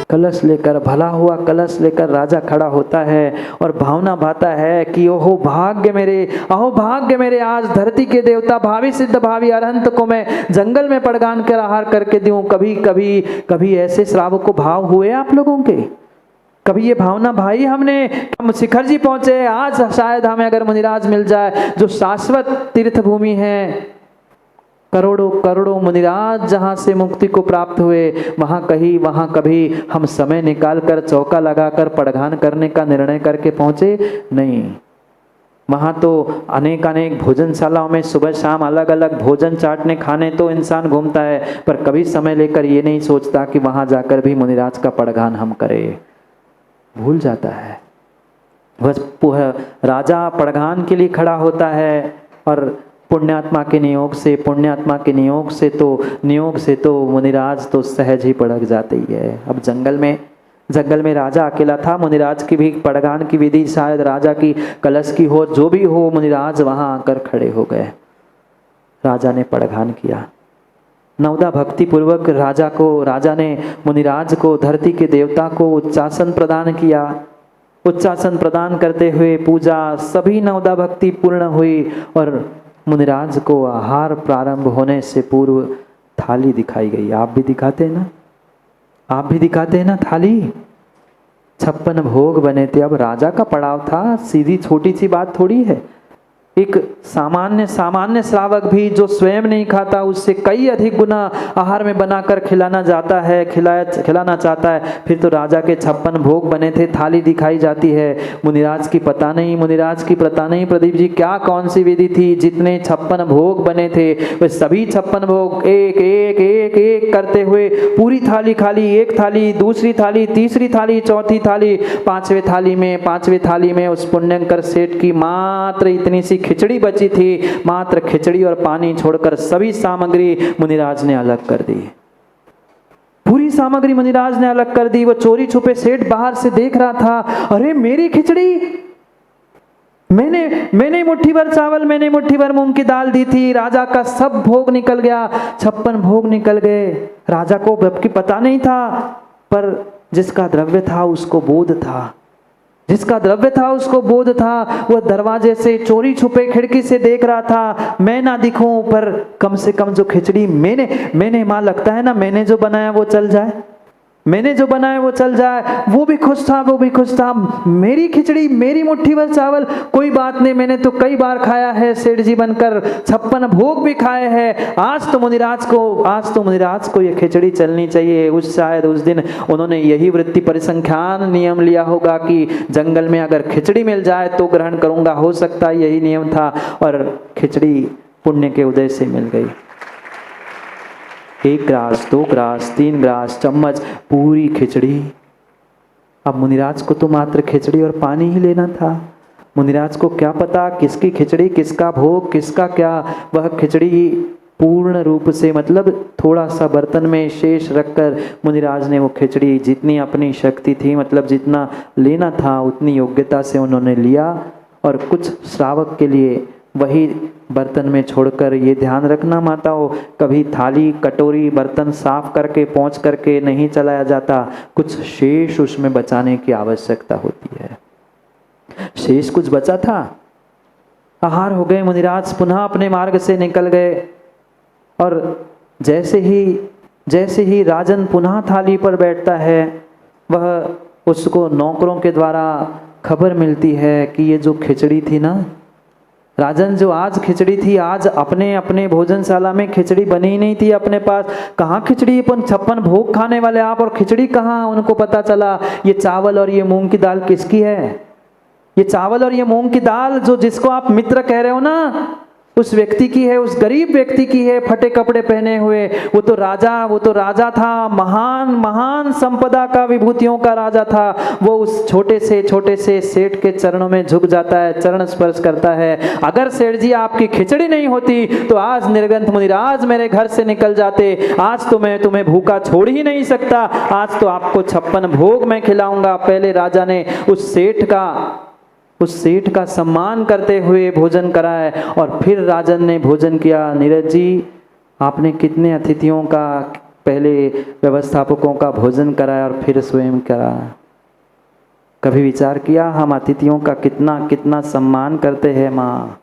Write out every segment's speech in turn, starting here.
कलश लेकर, भला हुआ कलश लेकर राजा खड़ा होता है और भावना भाता है कि ओहो भाग्य मेरे, अहो भाग्य मेरे, आज धरती के देवता भावी सिद्ध भावी अरहंत को मैं जंगल में पड़गान कर आहार करके दूं। कभी ऐसे श्रावक को भाव हुए आप लोगों के? कभी ये भावना भाई हमने, हम शिखर जी पहुंचे, आज शायद हमें अगर मुनिराज मिल जाए जो शाश्वत तीर्थ भूमि है, करोड़ों करोड़ों मुनिराज जहाँ से मुक्ति को प्राप्त हुए, वहाँ कभी हम समय निकाल कर चौका लगाकर पड़घान करने का निर्णय करके पहुँचे नहीं। वहाँ तो अनेक भोजनशालाओं में सुबह शाम अलग अलग भोजन चाटने खाने तो इंसान घूमता है, पर कभी समय लेकर ये नहीं सोचता कि वहाँ जाकर भी मुनिराज का पड़घान हम करें। भूल जाता है। बस राजा पड़घान के लिए खड़ा होता है और पुण्यात्मा के नियोग से तो मुनिराज तो सहज ही पड़क जाते ही है। अब जंगल में राजा अकेला था, मुनिराज की भी पड़गान की विधि शायद राजा की कलश की हो, जो भी हो, मुनिराज वहां आकर खड़े हो गए। राजा ने पड़गान किया, नवदा भक्ति पूर्वक राजा ने मुनिराज को, धरती के देवता को उच्चासन प्रदान किया। उच्चासन प्रदान करते हुए पूजा सभी नवदा भक्ति पूर्ण हुई और मुनिराज को आहार प्रारंभ होने से पूर्व थाली दिखाई गई। आप भी दिखाते हैं ना थाली? 56 भोग बने थे। अब राजा का पड़ाव था, सीधी छोटी सी बात थोड़ी है। एक सामान्य श्रावक भी जो स्वयं नहीं खाता, उससे कई अधिक गुना आहार में बनाकर खिलाना चाहता है। फिर तो राजा के 56 भोग बने थे, थाली दिखाई जाती है। मुनिराज की पता नहीं प्रदीप जी क्या कौन सी विधि थी, जितने 56 भोग बने थे वे सभी 56 भोग एक करते हुए पूरी थाली खाली, एक थाली, दूसरी थाली, तीसरी थाली, चौथी थाली, पांचवें थाली में उस पुण्यंकर सेठ की मात्र इतनी सी खिचड़ी बची थी। मात्र खिचड़ी और पानी छोड़कर सभी सामग्री मुनिराज ने अलग कर दी। पूरी सामग्री मुनिराज ने अलग कर दी। वो चोरी छुपे सेठ बाहर से देख रहा था, अरे मेरी खिचड़ी, मैंने मुट्ठी भर चावल, मैंने मुट्ठी भर मूंग की दाल दी थी, राजा का सब भोग निकल गया, 56 भोग निकल गए। राजा को जबकि पता नहीं था, पर जिसका द्रव्य था उसको बोध था। वह दरवाजे से चोरी छुपे खिड़की से देख रहा था, मैं ना दिखूं पर कम से कम जो खिचड़ी मैंने मां लगता है ना, मैंने जो बनाया वो चल जाए, वो भी खुश था। मेरी खिचड़ी, मेरी मुट्ठी भर चावल, कोई बात नहीं, मैंने तो कई बार खाया है सेठ जी बनकर, 56 भोग भी खाए हैं। आज तो मुनिराज को ये खिचड़ी चलनी चाहिए। शायद उस दिन उन्होंने यही वृत्ति परिसंख्यान नियम लिया होगा कि जंगल में अगर खिचड़ी मिल जाए तो ग्रहण करूंगा, हो सकता है यही नियम था। और खिचड़ी पुण्य के उदय से मिल गई। 1 ग्रास, 2 ग्रास, 3 ग्रास, चम्मच, पूरी खिचड़ी। अब मुनिराज को तो मात्र खिचड़ी और पानी ही लेना था। मुनिराज को क्या पता किसकी खिचड़ी, किसका भोग, किसका क्या। वह खिचड़ी पूर्ण रूप से, मतलब थोड़ा सा बर्तन में शेष रखकर मुनिराज ने वो खिचड़ी जितनी अपनी शक्ति थी, मतलब जितना लेना था उतनी योग्यता से उन्होंने लिया। और कुछ श्रावक के लिए वही बर्तन में छोड़कर, ये ध्यान रखना माताओं, कभी थाली कटोरी बर्तन साफ करके पोंछ करके नहीं चलाया जाता, कुछ शेष उसमें बचाने की आवश्यकता होती है। शेष कुछ बचा था, आहार हो गए। मुनिराज पुनः अपने मार्ग से निकल गए और जैसे ही राजन पुनः थाली पर बैठता है, वह उसको नौकरों के द्वारा खबर मिलती है कि ये जो खिचड़ी थी ना, राजन जो आज खिचड़ी थी, आज अपने भोजनशाला में खिचड़ी बनी ही नहीं थी अपने पास। कहाँ खिचड़ी, 56 भोग खाने वाले आप, और खिचड़ी कहाँ? उनको पता चला ये चावल और ये मूंग की दाल किसकी है। ये चावल और ये मूंग की दाल जो जिसको आप मित्र कह रहे हो ना, उस व्यक्ति की है, उस गरीब व्यक्ति की है, फटे कपड़े पहने हुए। वो तो राजा था, महान संपदा का, विभूतियों का राजा था। वो उस छोटे से सेठ के चरणों में झुक जाता है, चरण स्पर्श करता है। अगर सेठ जी आपकी खिचड़ी नहीं होती तो आज निर्गंथ मुनिराज मेरे घर से निकल जाते। आज तो मैं तुम्हें भूखा छोड़ ही नहीं सकता, आज तो आपको 56 भोग मैं खिलाऊंगा। पहले राजा ने उस सेठ का सम्मान करते हुए भोजन कराए और फिर राजन ने भोजन किया। नीरज जी, आपने कितने अतिथियों का पहले व्यवस्थापकों का भोजन कराया और फिर स्वयं करा। कभी विचार किया हम अतिथियों का कितना कितना सम्मान करते हैं माँ?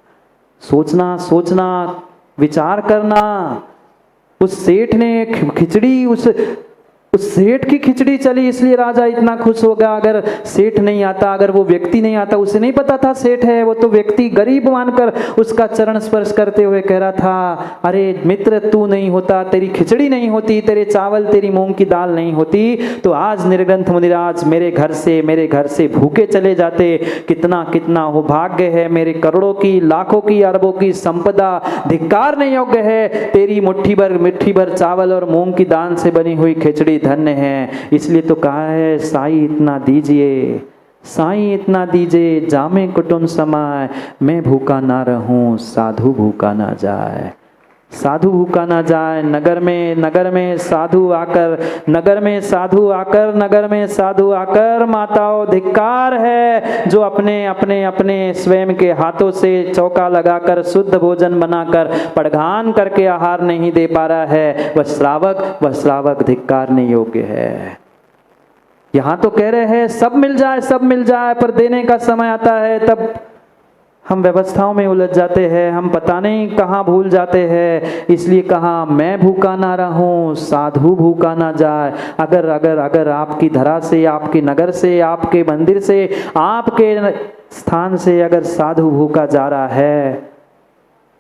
सोचना सोचना, विचार करना। उस सेठ ने खिचड़ी, उस सेठ की खिचड़ी चली इसलिए राजा इतना खुश होगा। अगर सेठ नहीं आता, अगर वो व्यक्ति नहीं आता, उसे नहीं पता था सेठ है, वो तो व्यक्ति गरीब मानकर उसका चरण स्पर्श करते हुए कह रहा था, अरे मित्र तू नहीं होता, तेरी खिचड़ी नहीं होती, तेरे चावल तेरी मूंग की दाल नहीं होती, तो आज निर्ग्रंथ मुनिराज मेरे घर से भूखे चले जाते। कितना कितना हो भाग्य है, मेरे करोड़ों की, लाखों की, अरबों की संपदा धिक्कारने योग्य है, तेरी मुट्ठी भर चावल और मूंग की दाल से बनी हुई खिचड़ी धन्य है। इसलिए तो कहा है साईं इतना दीजिए, साईं इतना दीजिए, जामे कुटुंब समाए, मैं भूखा ना रहूं, साधु भूखा ना जाए, साधु भूखा ना जाए। नगर में साधु आकर, नगर में साधु आकर, नगर में साधु आकर, माताओं धिक्कार है जो अपने अपने अपने स्वयं के हाथों से चौका लगाकर शुद्ध भोजन बनाकर पड़घान करके आहार नहीं दे पा रहा है, वह श्रावक धिक्कारने योग्य है। यहाँ तो कह रहे हैं सब मिल जाए, पर देने का समय आता है तब हम व्यवस्थाओं में उलझ जाते हैं, हम पता नहीं कहाँ भूल जाते हैं। इसलिए कहा मैं भूखा ना रहूं, साधु भूखा ना जाए। अगर आपकी धरा से, आपके नगर से, आपके मंदिर से, आपके स्थान से अगर साधु भूखा जा रहा है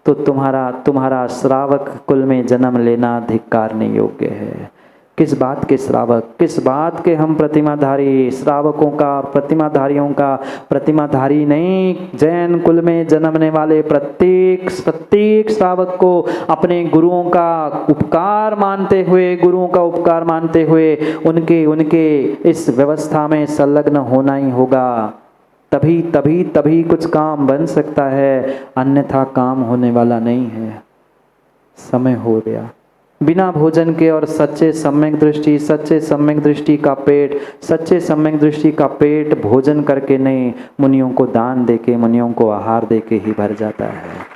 तो तुम्हारा श्रावक कुल में जन्म लेना धिक्कारने योग्य है। किस बात के श्रावक, किस बात के हम प्रतिमाधारी? श्रावकों का और प्रतिमाधारियों का, प्रतिमाधारी नहीं, जैन कुल में जन्मने वाले प्रत्येक श्रावक को अपने गुरुओं का उपकार मानते हुए उनके इस व्यवस्था में संलग्न होना ही होगा। तभी कुछ काम बन सकता है, अन्यथा काम होने वाला नहीं है। समय हो गया। बिना भोजन के और सच्चे सम्यक दृष्टि का पेट भोजन करके नहीं, मुनियों को दान देके, मुनियों को आहार देके ही भर जाता है।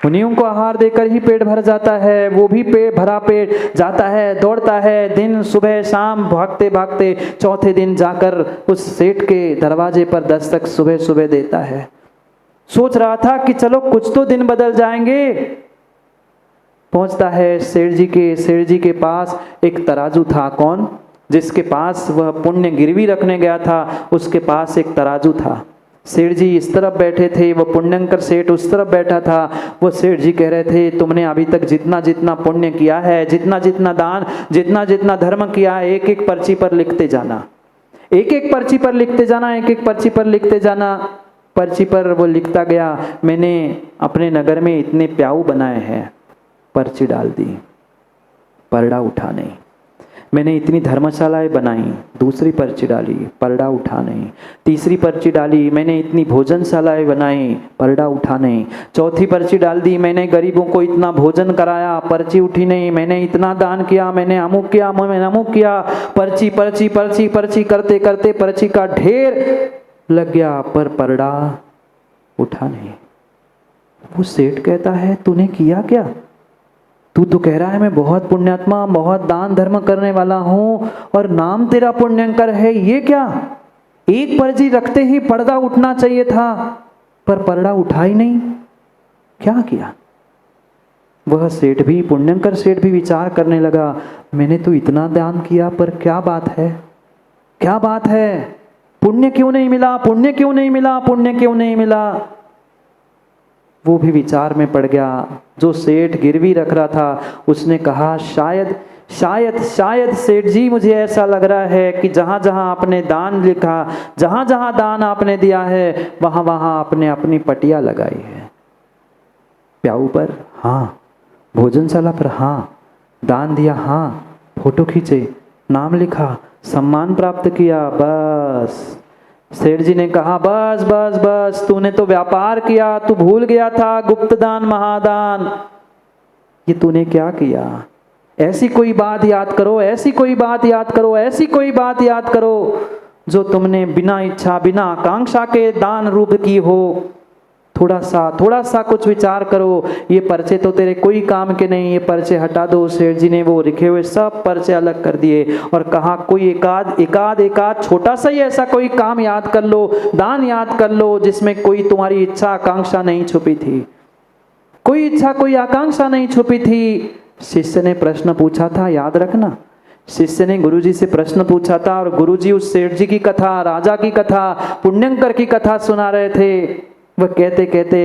मुनियों को आहार देकर ही पेट भर जाता है। वो भी भरा पेट जाता है, दौड़ता है, दिन सुबह शाम भागते भागते चौथे दिन जाकर उस सेठ के दरवाजे पर दस्तक सुबह देता है। सोच रहा था कि चलो कुछ तो दिन बदल जाएंगे। पहुंचता है सेठ जी के पास एक तराजू था। कौन? जिसके पास वह पुण्य गिरवी रखने गया था, उसके पास एक तराजू था। सेठ जी इस तरफ बैठे थे, वह पुण्यंकर सेठ उस तरफ बैठा था। वो सेठ जी कह रहे थे, तुमने अभी तक जितना पुण्य किया है, जितना दान, जितना धर्म किया है, एक एक पर्ची पर लिखते जाना, एक एक पर्ची पर लिखते जाना। पर्ची पर वो लिखता गया, मैंने अपने नगर में इतने प्याऊ बनाए हैं, पर्ची डाल दी, परड़ा उठा नहीं। मैंने इतनी धर्मशालाएं बनाई, दूसरी पर्ची डाली, परड़ा उठा नहीं। तीसरी पर्ची डाली, मैंने इतनी भोजनशालाएं बनाई, परड़ा उठा नहीं। चौथी पर्ची डाल दी, मैंने गरीबों को इतना भोजन कराया, पर्ची उठी नहीं। मैंने इतना दान किया, मैंने अमुक किया। पर्ची करते करते पर्ची का ढेर लग गया, पर परड़ा उठा नहीं। वो सेठ कहता है, तूने किया क्या? तू तो कह रहा है मैं बहुत पुण्यात्मा, बहुत दान धर्म करने वाला हूं और नाम तेरा पुण्यंकर है, ये क्या? एक पर्ची रखते ही पर्दा उठना चाहिए था, पर पर्दा उठा ही नहीं, क्या किया? वह सेठ भी, पुण्यंकर सेठ भी विचार करने लगा, मैंने तो इतना दान किया, पर क्या बात है? पुण्य क्यों नहीं मिला? वो भी विचार में पड़ गया। जो सेठ गिरवी रख रहा था, उसने कहा, शायद सेठ जी, मुझे ऐसा लग रहा है कि जहाँ आपने दान लिखा, जहाँ दान आपने दिया है, वहाँ आपने अपनी पटिया लगाई है। प्याऊ पर हाँ, भोजनशाला पर हाँ, दान दिया हाँ, फोटो खींचे, नाम लिखा, सम्मान प्राप्त किया, बस। सेठ जी ने कहा, बस, तूने तो व्यापार किया, तू भूल गया था गुप्त दान महादान। ये तूने क्या किया? ऐसी कोई बात याद करो जो तुमने बिना इच्छा, बिना आकांक्षा के दान रूप की हो। थोड़ा सा कुछ विचार करो, ये पर्चे तो तेरे कोई काम के नहीं, ये पर्चे हटा दो। सेठ जी ने वो लिखे हुए सब पर्चे अलग कर दिए और कहा कोई एकाध छोटा सा ही ऐसा कोई काम याद कर लो, दान याद कर लो जिसमें कोई तुम्हारी इच्छा आकांक्षा नहीं छुपी थी, कोई इच्छा कोई आकांक्षा नहीं छुपी थी। शिष्य ने प्रश्न पूछा था, याद रखना, शिष्य ने गुरुजी से प्रश्न पूछा था और गुरुजी उस सेठ जी की कथा, राजा की कथा, पुण्यंकर की कथा सुना रहे थे। वह कहते कहते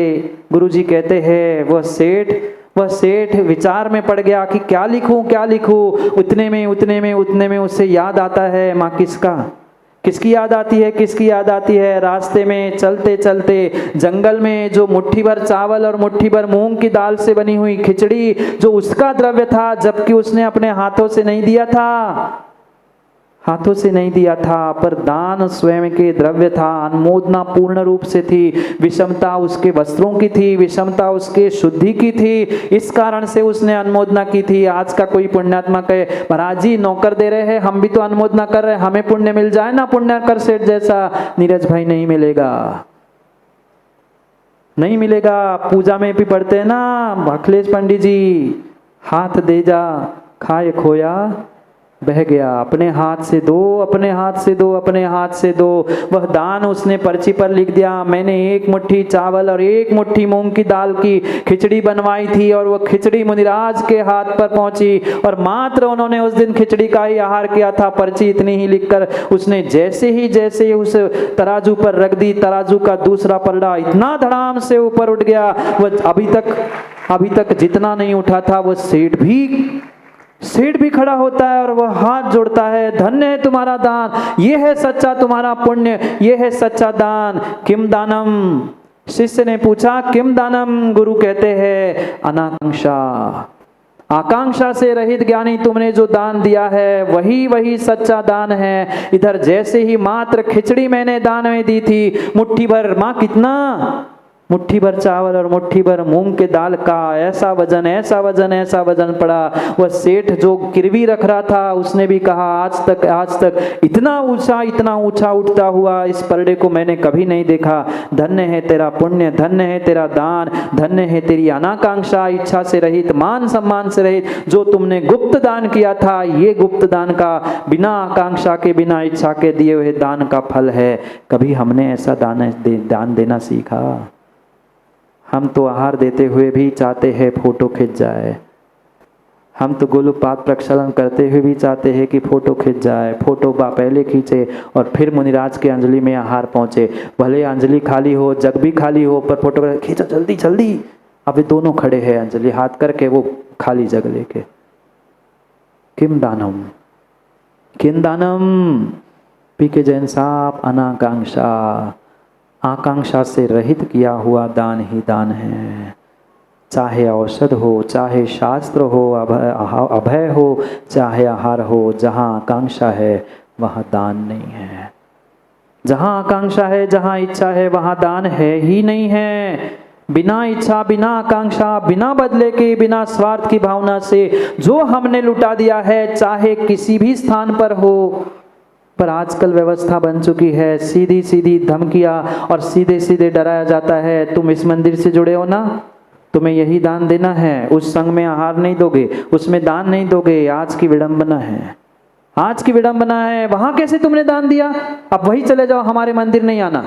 गुरुजी कहते हैं वह सेठ विचार में पड़ गया कि क्या लिखूं। उतने में उससे याद आता है, माँ किसकी याद आती है। रास्ते में चलते चलते जंगल में जो मुट्ठी भर चावल और मुट्ठी भर मूंग की दाल से बनी हुई खिचड़ी जो उसका द्रव्य था, जबकि उसने अपने हाथों से नहीं दिया था, पर दान स्वयं के द्रव्य था। अनुमोदना पूर्ण रूप से थी, विषमता उसके वस्त्रों की थी, विषमता उसके शुद्धि की थी, इस कारण से उसने अनुमोदना की थी। आज का कोई पुण्यात्मा कहे महाराज जी नौकर दे रहे हैं, हम भी तो अनुमोदना कर रहे हैं, हमें पुण्य मिल जाए ना पुण्यकर सेठ जैसा। नीरज भाई नहीं मिलेगा। पूजा में भी पढ़ते हैं ना अखिलेश पंडित जी, हाथ दे जा खाए खोया बह गया, अपने हाथ से दो। वह दान उसने पर्ची पर लिख दिया, मैंने 1 मुट्ठी चावल और 1 मुट्ठी मूंग की दाल की खिचड़ी बनवाई थी और वह खिचड़ी मुनिराज के हाथ पर पहुंची और मात्र उन्होंने उस दिन खिचड़ी का ही आहार किया था। पर्ची इतनी ही लिखकर उसने जैसे ही उस तराजू पर रख दी, तराजू का दूसरा पलड़ा इतना धड़ाम से ऊपर उठ गया, वह अभी तक जितना नहीं उठा था वह सेठ भी खड़ा होता है और वह हाथ जोड़ता है, धन्य है तुम्हारा दान, ये है सच्चा तुम्हारा पुण्य, ये है सच्चा दान। किम दानम, शिष्य ने पूछा किम दानम, गुरु कहते हैं अनाकांक्षा, आकांक्षा से रहित ज्ञानी तुमने जो दान दिया है वही सच्चा दान है। इधर जैसे ही मात्र खिचड़ी मैंने दान में दी थी, मुट्ठी भर, माँ कितना, मुट्ठी भर चावल और मुट्ठी भर मूंग के दाल का ऐसा वजन पड़ा। वह सेठ जो गिरवी रख रहा था उसने भी कहा आज तक इतना ऊंचा उठता हुआ इस परडे को मैंने कभी नहीं देखा। धन्य है तेरा पुण्य, धन्य है तेरा दान, धन्य है तेरी अनाकांक्षा, इच्छा से रहित, मान सम्मान से रहित जो तुमने गुप्त दान किया था। ये गुप्त दान का बिना आकांक्षा के बिना इच्छा के दिए हुए दान का फल है। कभी हमने ऐसा दान देना सीखा? हम तो आहार देते हुए भी चाहते हैं फोटो खिंच जाए, हम तो गोलुपात प्रक्षालन करते हुए भी चाहते हैं कि फोटो खिंच जाए। फोटो पहले खींचे और फिर मुनिराज के अंजलि में आहार पहुंचे, भले अंजलि खाली हो, जग भी खाली हो, पर फोटो खींचो जल्दी। अब दोनों खड़े हैं अंजलि हाथ करके, वो खाली जग लेके। किम दानम पी के जैन साहब, अनाकांक्षा, आकांक्षा से रहित किया हुआ दान ही दान है। चाहे औषध हो, चाहे शास्त्र हो, अभय हो, चाहे आहार हो, जहाँ आकांक्षा है वहाँ दान नहीं है। जहाँ आकांक्षा है, जहाँ इच्छा है, वहाँ दान है ही नहीं है। बिना इच्छा, बिना आकांक्षा, बिना बदले के, बिना स्वार्थ की भावना से जो हमने लुटा दिया है, चाहे किसी भी स्थान पर हो, पर आजकल व्यवस्था बन चुकी है, सीधी धमकियां और सीधे डराया जाता है। तुम इस मंदिर से जुड़े हो ना, तुम्हें यही दान देना है, उस संघ में आहार नहीं दोगे, उसमें दान नहीं दोगे। आज की विडंबना है, वहां कैसे तुमने दान दिया, अब वही चले जाओ, हमारे मंदिर नहीं आना,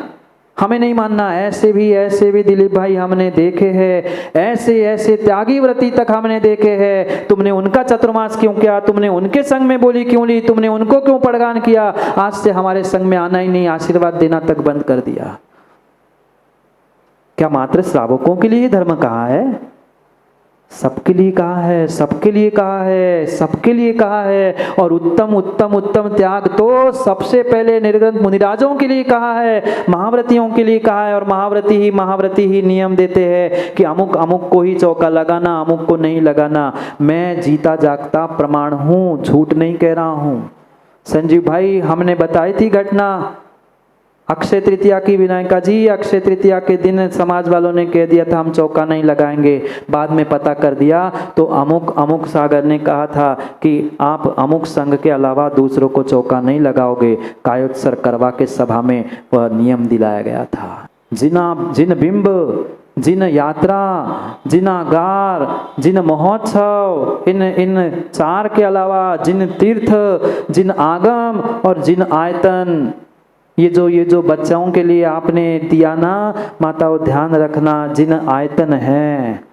हमें नहीं मानना। ऐसे भी दिलीप भाई हमने देखे हैं, ऐसे त्यागी व्रती तक हमने देखे हैं। तुमने उनका चतुर्मास क्यों किया, तुमने उनके संग में बोली क्यों ली, तुमने उनको क्यों पड़गान किया, आज से हमारे संग में आना ही नहीं, आशीर्वाद देना तक बंद कर दिया। क्या मात्र श्रावकों के लिए धर्म कहा है? सबके लिए कहा है। और उत्तम त्याग तो सबसे पहले निर्ग्रंथ मुनिराजों के लिए कहा है, महाव्रतियों के लिए कहा है। और महाव्रती ही नियम देते हैं कि अमुक को ही चौका लगाना, अमुक को नहीं लगाना। मैं जीता जागता प्रमाण हूँ, झूठ नहीं कह रहा हूँ। संजीव भाई हमने बताई थी घटना, अक्षय तृतीया की, विनायका जी अक्षय तृतीया के दिन समाज वालों ने कह दिया था हम चौका नहीं लगाएंगे। बाद में पता कर दिया तो अमुक सागर ने कहा था कि आप अमुक संघ के अलावा दूसरों को चौका नहीं लगाओगे। कायोत्सर करवा के सभा में वह नियम दिलाया गया था। जिन बिंब, जिन यात्रा, जिन आगार, जिन महोत्सव, इन चार के अलावा जिन तीर्थ, जिन आगम और जिन आयतन, ये जो बच्चों के लिए आपने दिया ना माताओं, ध्यान रखना, जिन आयतन हैं,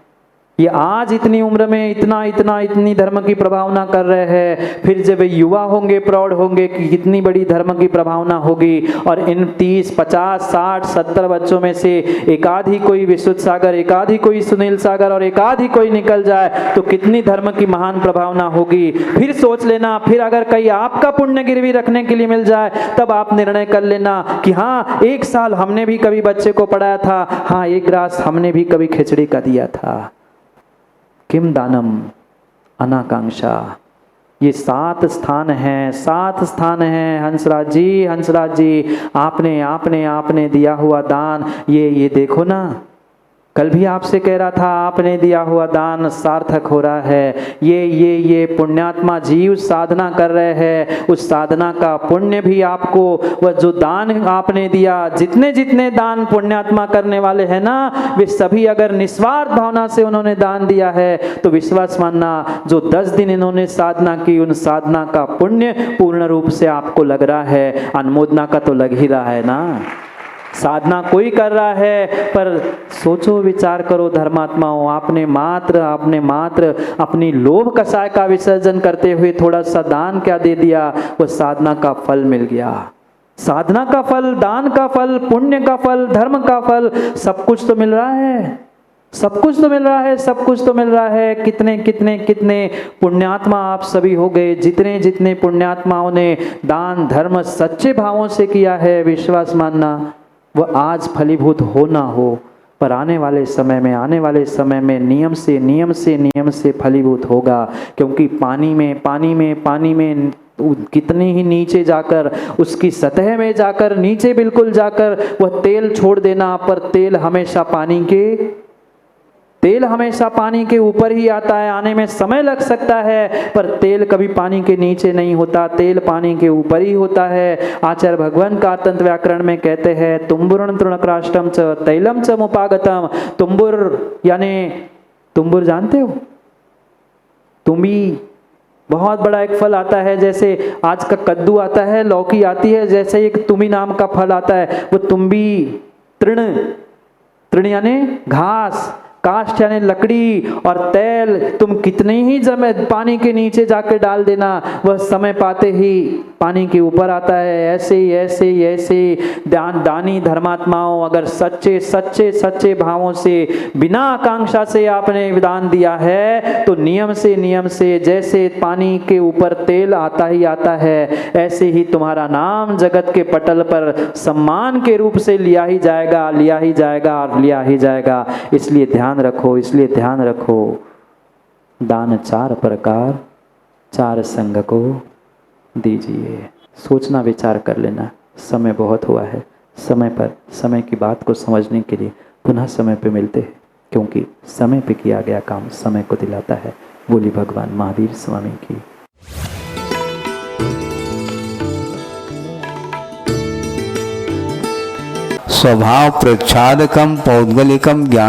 ये आज इतनी उम्र में इतनी धर्म की प्रभावना कर रहे हैं, फिर जब युवा होंगे, प्रौढ़ होंगे कि कितनी बड़ी धर्म की प्रभावना होगी। और इन 30, 50, 60, 70 बच्चों में से एक आध ही कोई विशुद्ध सागर, एक आध ही कोई सुनील सागर और एक आध ही कोई निकल जाए तो कितनी धर्म की महान प्रभावना होगी। फिर सोच लेना, फिर अगर कहीं आपका पुण्य गिरवी रखने के लिए मिल जाए तब आप निर्णय कर लेना कि हाँ, 1 साल हमने भी कभी बच्चे को पढ़ाया था, हाँ 1 ग्रास हमने भी कभी खिचड़ी का दिया था। किम दानम अनाकांक्षा, ये 7 स्थान हैं, 7 स्थान हैं। हंसराज जी, आपने दिया हुआ दान, ये देखो ना, कल भी आपसे कह रहा था आपने दिया हुआ दान सार्थक हो रहा है। ये पुण्यात्मा जीव साधना कर रहे हैं, उस साधना का पुण्य भी आपको, वह जो दान आपने दिया, जितने दान पुण्यात्मा करने वाले हैं ना, वे सभी अगर निस्वार्थ भावना से उन्होंने दान दिया है तो विश्वास मानना, जो 10 दिन इन्होंने साधना की, उन साधना का पुण्य पूर्ण रूप से आपको लग रहा है। अनुमोदना का तो लग ही रहा है ना। साधना कोई कर रहा है, पर सोचो विचार करो धर्मात्माओं, आपने मात्र अपनी लोभ कषाय का विसर्जन करते हुए थोड़ा सा दान क्या दे दिया, वो साधना का फल मिल गया। साधना का फल, दान का फल, पुण्य का फल, धर्म का फल, सब कुछ तो मिल रहा है, सब कुछ तो मिल रहा है। कितने पुण्यात्मा आप सभी हो गए, जितने पुण्यात्माओं ने दान धर्म सच्चे भावों से किया है, विश्वास मानना वह आज फलीभूत हो ना हो, पर आने वाले समय में नियम से फलीभूत होगा। क्योंकि पानी में कितने ही नीचे जाकर, उसकी सतह में जाकर, नीचे बिल्कुल जाकर वह तेल छोड़ देना, पर तेल हमेशा पानी के ऊपर ही आता है। आने में समय लग सकता है, पर तेल कभी पानी के नीचे नहीं होता, तेल पानी के ऊपर ही होता है। आचार्य भगवान का तंत्र व्याकरण में कहते हैं, तुम्बुरन तृणक्राष्टम च तैलम च मुपागतम। तुम्बुर जानते हो? तुम्बी बहुत बड़ा एक फल आता है, जैसे आज का कद्दू आता है, लौकी आती है, जैसे एक तुम्बी नाम का फल आता है, वो तुम्बी। तृण यानी घास, काष्ठ यानी लकड़ी, और तेल तुम कितने ही पानी के नीचे जाके डाल देना, वह समय पाते ही पानी के ऊपर आता है। ऐसे दानी धर्मात्माओं, अगर सच्चे भावों से, बिना आकांक्षा से आपने दान दिया है, तो नियम से जैसे पानी के ऊपर तेल आता ही आता है, ऐसे ही तुम्हारा नाम जगत के पटल पर सम्मान के रूप से लिया ही जाएगा। इसलिए ध्यान रखो, दान 4 प्रकार, 4 संग को दीजिए। सोचना विचार कर लेना, समय बहुत हुआ है, समय की बात को समझने के लिए पुनः समय पे मिलते हैं, क्योंकि समय पे किया गया काम समय को दिलाता है। बोली भगवान महावीर स्वामी की। स्वभाव प्रच्छादकम पौद्गलिकम ज्ञान